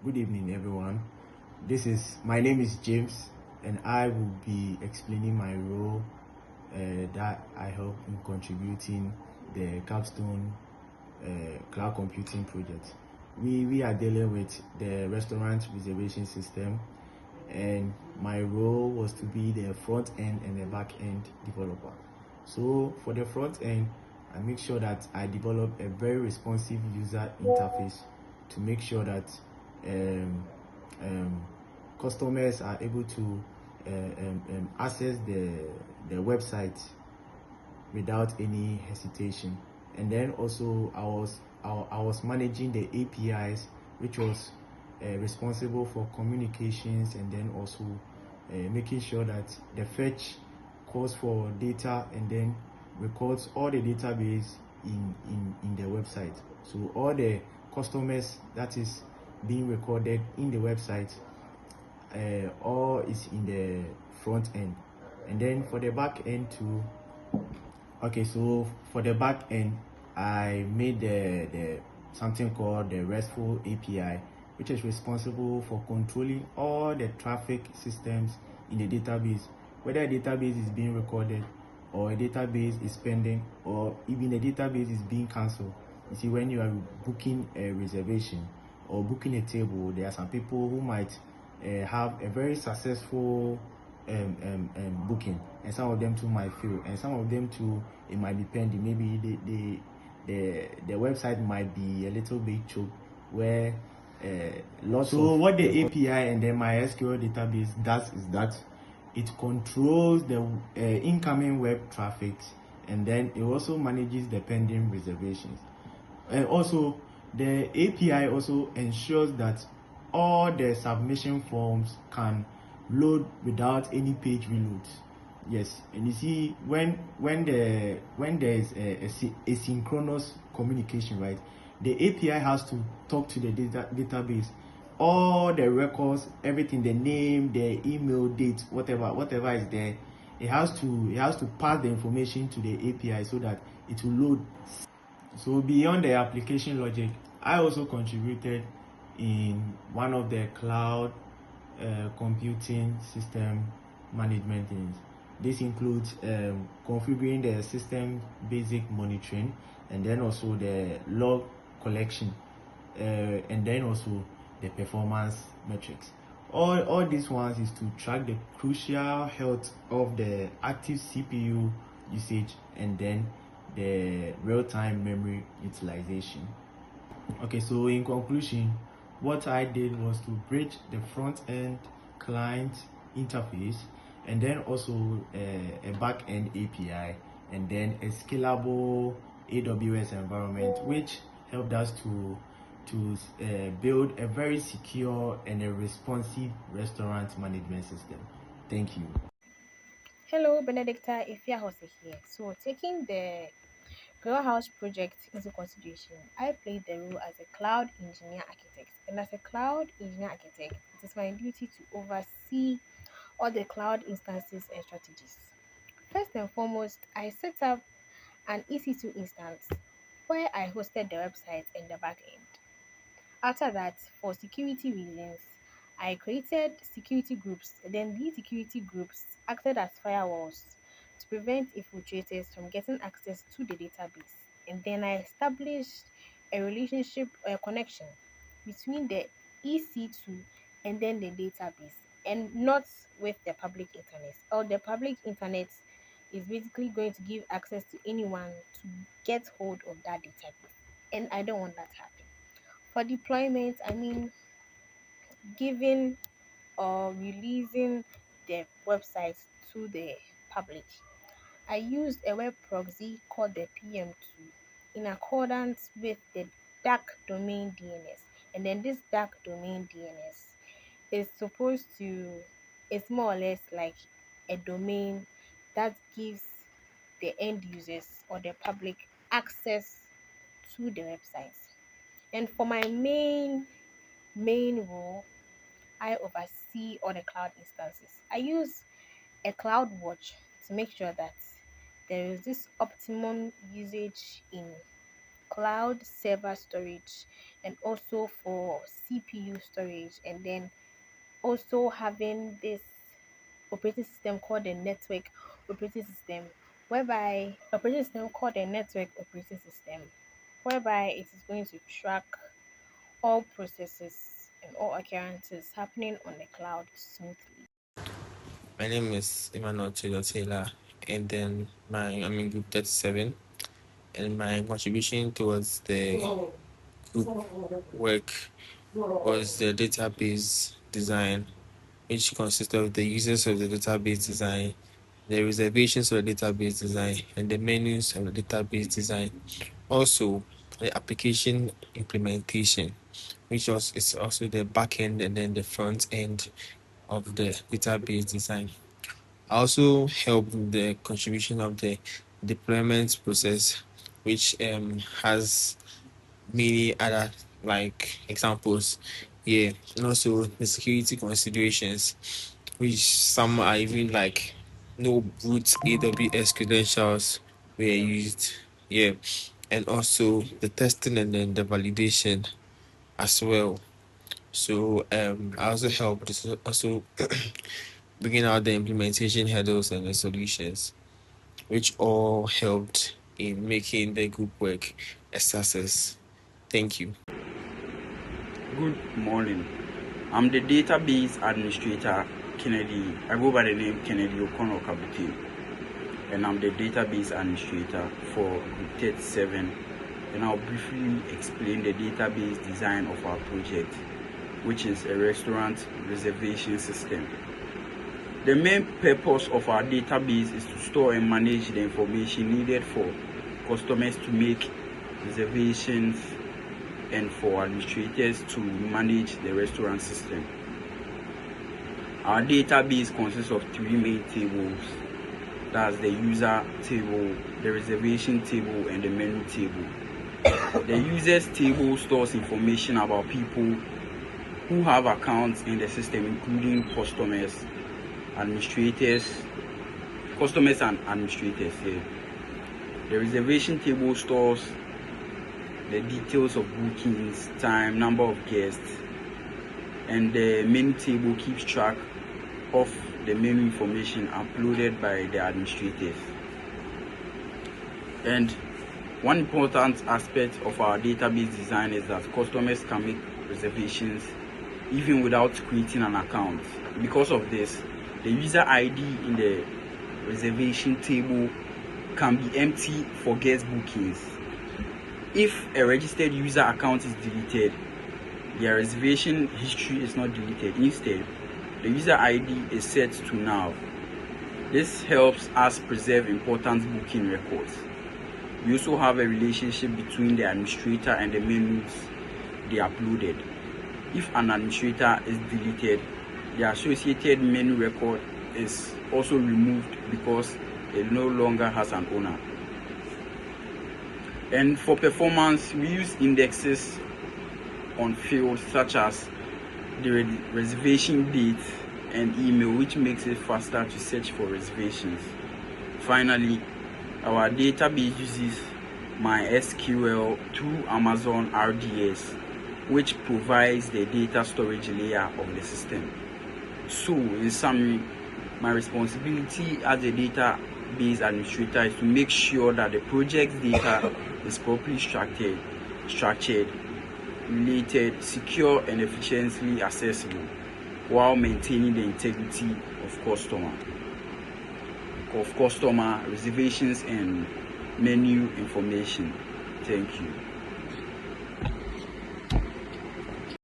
Good evening, everyone. My name is James, and I will be explaining my role that I help in contributing the Capstone cloud computing project. We are dealing with the restaurant reservation system, and my role was to be the front end and the back end developer. So for the front end, I make sure that I develop a very responsive user interface to make sure that um, um, customers are able to access the website without any hesitation. And then also I was managing the APIs, which was responsible for communications, and then also making sure that the fetch calls for data and then records all the database in the website. So all the customers that is being recorded in the website all is in the front end. And then for the back end too, okay, so for the back end, I made the something called the RESTful API, which is responsible for controlling all the traffic systems in the database, whether a database is being recorded or a database is pending or even a database is being cancelled. You see, when you are booking a reservation or booking a table, there are some people who might have a very successful booking, and some of them too might fail, and some of them too it might be pending. Maybe the website might be a little bit choked where lots so of what the API and then MySQL database does is that it controls the incoming web traffic, and then it also manages the pending reservations. And also the API also ensures that all the submission forms can load without any page reloads. Yes, and you see when there is a synchronous communication, right? The API has to talk to the database, all the records, everything, the name, the email, date, whatever is there. It has to pass the information to the API so that it will load. So beyond the application logic, I also contributed in one of the cloud computing system management things. This includes configuring the system basic monitoring, and then also the log collection, and then also the performance metrics. All these ones is to track the crucial health of the active CPU usage and then the real-time memory utilization. Okay, so in conclusion, what I did was to bridge the front-end client interface, and then also a back-end API, and then a scalable AWS environment, which helped us to build a very secure and a responsive restaurant management system. Thank you. Hello, Benedicta Ifiahose here. So, taking the Grow House project into consideration, I played the role as a cloud engineer architect. And as a cloud engineer architect, it is my duty to oversee all the cloud instances and strategies. First and foremost, I set up an EC2 instance where I hosted the website and the backend. After that, for security reasons, I created security groups. Then these security groups acted as firewalls to prevent infiltrators from getting access to the database. And then I established a relationship or a connection between the EC2 and then the database, and not with the public internet. Or the public internet is basically going to give access to anyone to get hold of that database. And I don't want that to happen. For deployment, I mean giving or releasing the website to the public. I used a web proxy called the PM2 in accordance with the dark domain DNS. And then this dark domain DNS is supposed to, it's more or less like a domain that gives the end users or the public access to the website. And for my main role, I oversee all the cloud instances. I use a cloud watch to make sure that there is this optimum usage in cloud server storage and also for CPU storage, and then also having this operating system called the network operating system, whereby operating system called the network operating system, whereby it is going to track all processes and all occurrences happening on the cloud smoothly. My name is Emmanuel Taylor, and then I'm in group 37, and my contribution towards the group work was the database design, which consists of the uses of the database design, the reservations of the database design, and the menus of the database design. Also, the application implementation, which is also the back end and then the front end of the database design. I also helped with the contribution of the deployment process, which has many other like examples. Yeah, and also the security considerations, which some are even like no root AWS credentials were used. Yeah, and also the testing and then the validation as well. So I also helped also bringing out the implementation hurdles and the solutions, which all helped in making the group work a success. Thank you. Good morning. I'm the database administrator, Kennedy. I go by the name Kennedy O'Connor Kabute, and I'm the database administrator for Group 37. And I'll briefly explain the database design of our project, which is a restaurant reservation system. The main purpose of our database is to store and manage the information needed for customers to make reservations and for administrators to manage the restaurant system. Our database consists of three main tables. That's the user table, the reservation table, and the menu table. The users table stores information about people who have accounts in the system, including customers and administrators. Yeah. The reservation table stores the details of bookings, time, number of guests, and the menu table keeps track of the menu information uploaded by the administrators. And one important aspect of our database design is that customers can make reservations even without creating an account. Because of this, the user ID in the reservation table can be empty for guest bookings. If a registered user account is deleted, their reservation history is not deleted. Instead, the user ID is set to null. This helps us preserve important booking records. We also have a relationship between the administrator and the menus they uploaded. If an administrator is deleted, the associated menu record is also removed because it no longer has an owner. And for performance, we use indexes on fields such as the reservation date and email, which makes it faster to search for reservations. Finally, our database uses MySQL through Amazon RDS, which provides the data storage layer of the system. So, in summary, my responsibility as a database administrator is to make sure that the project's data is properly structured, related, secure, and efficiently accessible, while maintaining the integrity of customer reservations and menu information. Thank you.